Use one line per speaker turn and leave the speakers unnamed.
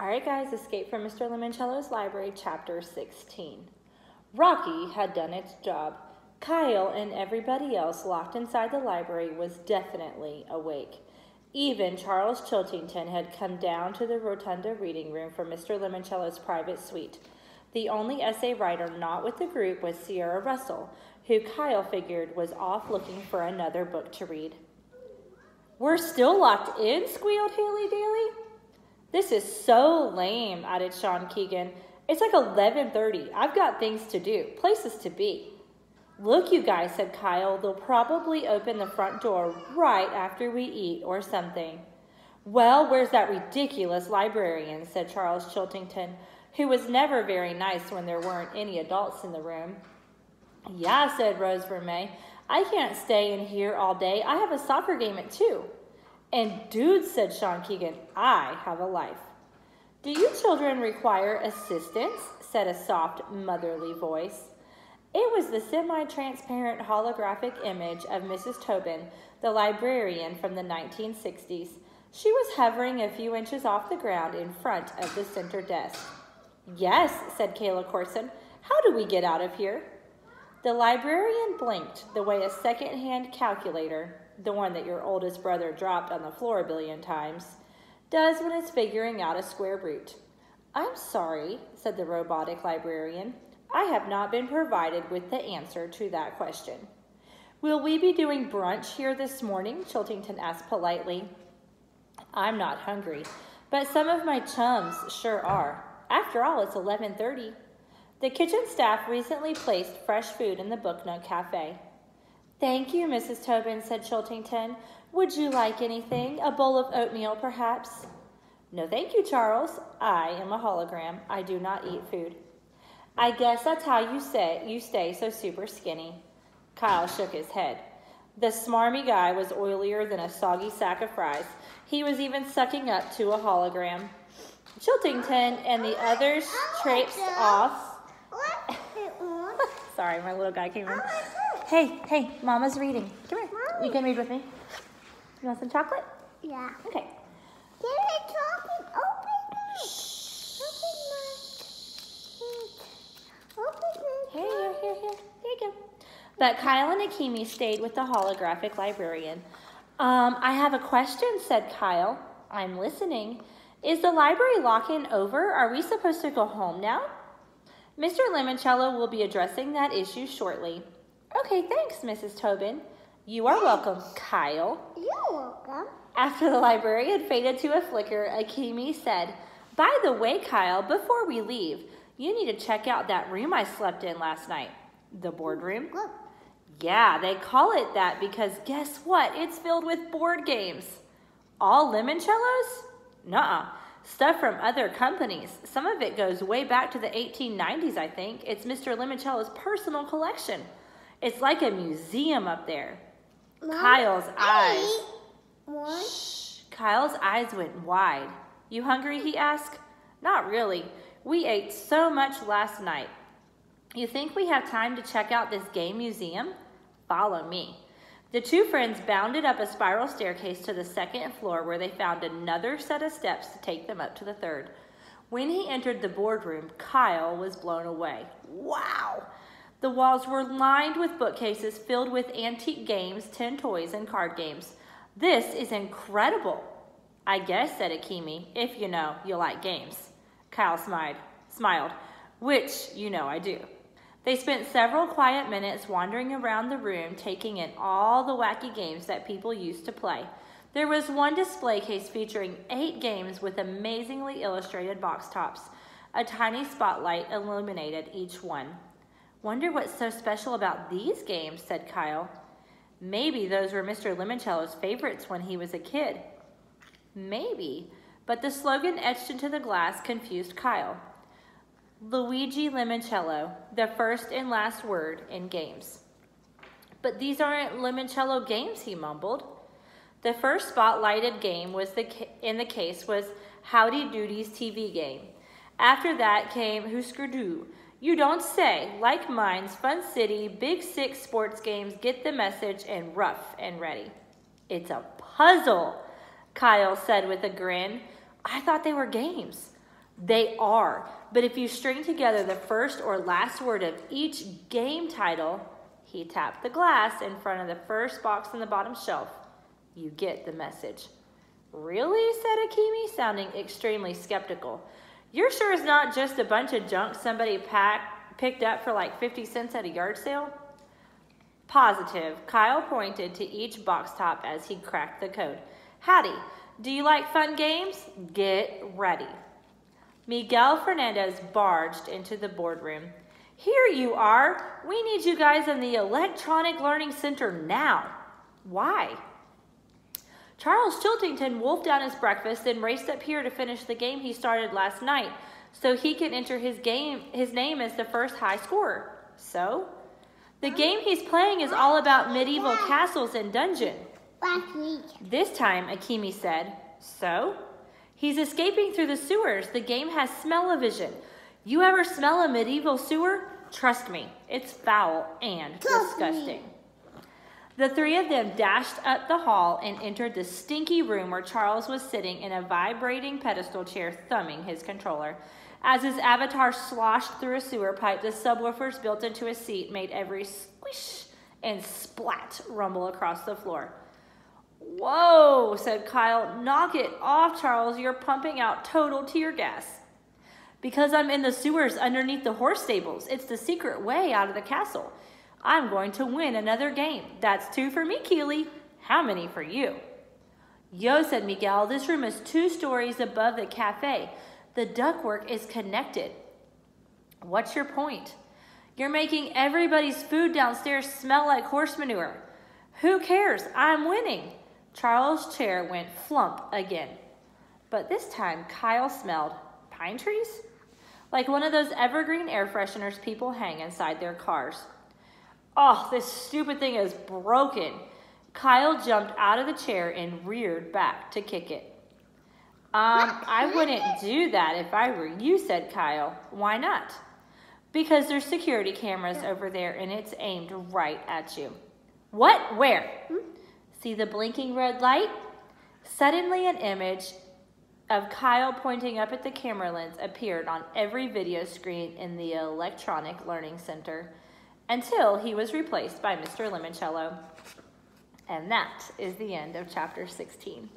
All right, guys, Escape from Mr. Lemoncello's Library, Chapter 16. Rocky had done its job. Kyle and everybody else locked inside the library was definitely awake. Even Charles Chiltington had come down to the rotunda reading room for Mr. Lemoncello's private suite. The only essay writer not with the group was Sierra Russell, who Kyle figured was off looking for another book to read. "We're still locked in?" squealed Haley Daly. "This is so lame," added Sean Keegan. "It's like 11:30. I've got things to do, places to be." "Look, you guys," said Kyle. "They'll probably open the front door right after we eat or something." "Well, where's that ridiculous librarian?" said Charles Chiltington, who was never very nice when there weren't any adults in the room. "Yeah," said Rose Vermey. "I can't stay in here all day. I have a soccer game at 2. "And dudes," said Sean Keegan, "I have a life." "Do you children require assistance?" said a soft, motherly voice. It was the semi-transparent holographic image of Mrs. Tobin, the librarian from the 1960s. She was hovering a few inches off the ground in front of the center desk. "Yes," said Kayla Corson. "How do we get out of here?" The librarian blinked the way a second-hand calculator, the one that your oldest brother dropped on the floor a billion times, does when it's figuring out a square root. "I'm sorry," said the robotic librarian. "I have not been provided with the answer to that question." "Will we be doing brunch here this morning?" Chiltington asked politely. "I'm not hungry, but some of my chums sure are. After all, it's 11:30. The kitchen staff recently placed fresh food in the Book Nook Cafe. "Thank you, Mrs. Tobin," said Chiltington. "Would you like anything? A bowl of oatmeal, perhaps?" "No, thank you, Charles. I am a hologram. I do not eat food." "I guess that's how you stay so super skinny." Kyle shook his head. The smarmy guy was oilier than a soggy sack of fries. He was even sucking up to a hologram. Chiltington and the others traipsed off. Sorry, my little guy came in. Hey, Mama's reading. Come here. Mommy. You can read with me. You want some chocolate?
Yeah.
Okay.
Give me chocolate. Open it.
Shh.
Open it.
Here. There you go. But Kyle and Akimi stayed with the holographic librarian. I have a question," said Kyle. "I'm listening. Is the library lock-in over? Are we supposed to go home now?" "Mr. Lemoncello will be addressing that issue shortly." "Okay, thanks, Mrs. Tobin." "You are welcome, Kyle."
You're welcome.
After the librarian faded to a flicker, Akimi said, "By the way, Kyle, before we leave, you need to check out that room I slept in last night." "The boardroom?"
Good.
"Yeah, they call it that because guess what? It's filled with board games." "All Lemoncellos?" "Nuh-uh. Stuff from other companies. Some of it goes way back to the 1890s, I think. It's Mr. Lemoncello's personal collection. It's like a museum up there."
Mom,
Kyle's eyes.
One.
Shh. Kyle's eyes went wide. "You hungry?" he asked. "Not really. We ate so much last night. You think we have time to check out this game museum? Follow me." The two friends bounded up a spiral staircase to the second floor where they found another set of steps to take them up to the third. When he entered the boardroom, Kyle was blown away. Wow! The walls were lined with bookcases filled with antique games, tin toys, and card games. "This is incredible." "I guess," said Akimi, "if you like games." Kyle smiled, which I do. They spent several quiet minutes wandering around the room, taking in all the wacky games that people used to play. There was one display case featuring 8 games with amazingly illustrated box tops. A tiny spotlight illuminated each one. "Wonder what's so special about these games," said Kyle. "Maybe those were Mr. Lemoncello's favorites when he was a kid." Maybe, but the slogan etched into the glass confused Kyle. "Luigi Lemoncello, the first and last word in games." "But these aren't Lemoncello games," he mumbled. The first spotlighted game in the case was Howdy Doody's TV game. After that came Husker Du. "You don't say. Like Mine's, Fun City, Big Six sports games, Get the Message, and Rough and Ready." "It's a puzzle," Kyle said with a grin. "I thought they were games." They are, but if you string together the first or last word of each game title, he tapped the glass in front of the first box on the bottom shelf. You get the message. Really? Said Akimi, sounding extremely skeptical. You're sure it's not just a bunch of junk somebody picked up for like 50 cents at a yard sale? Positive. Kyle pointed to each box top as he cracked the code. Howdy, do you like fun games? Get ready. Miguel Fernandez barged into the boardroom. Here you are. We need you guys in the Electronic Learning Center now. Why? Charles Chiltington wolfed down his breakfast and raced up here to finish the game he started last night so he could enter his name as the first high scorer. So? The game he's playing is all about medieval castles and dungeons.
Last week.
This time, Akimi said. So? He's escaping through the sewers. The game has smell-o-vision. You ever smell a medieval sewer? Trust me, it's foul and disgusting. The three of them dashed up the hall and entered the stinky room where Charles was sitting in a vibrating pedestal chair thumbing his controller. As his avatar sloshed through a sewer pipe, the subwoofers built into his seat made every squish and splat rumble across the floor. Whoa, said Kyle. Knock it off, Charles. You're pumping out total tear gas. Because I'm in the sewers underneath the horse stables. It's the secret way out of the castle. I'm going to win another game. That's 2 for me, Keely. How many for you? Yo, said Miguel, this room is 2 stories above the cafe. The ductwork is connected. What's your point? You're making everybody's food downstairs smell like horse manure. Who cares? I'm winning. Charles' chair went flump again. But this time, Kyle smelled pine trees? Like one of those evergreen air fresheners people hang inside their cars. Oh, this stupid thing is broken. Kyle jumped out of the chair and reared back to kick it. I wouldn't do that if I were you, said Kyle. Why not? Because there's security cameras over there and it's aimed right at you. What? Where? See the blinking red light? Suddenly an image of Kyle pointing up at the camera lens appeared on every video screen in the Electronic Learning Center until he was replaced by Mr. Lemoncello. And that is the end of chapter 16.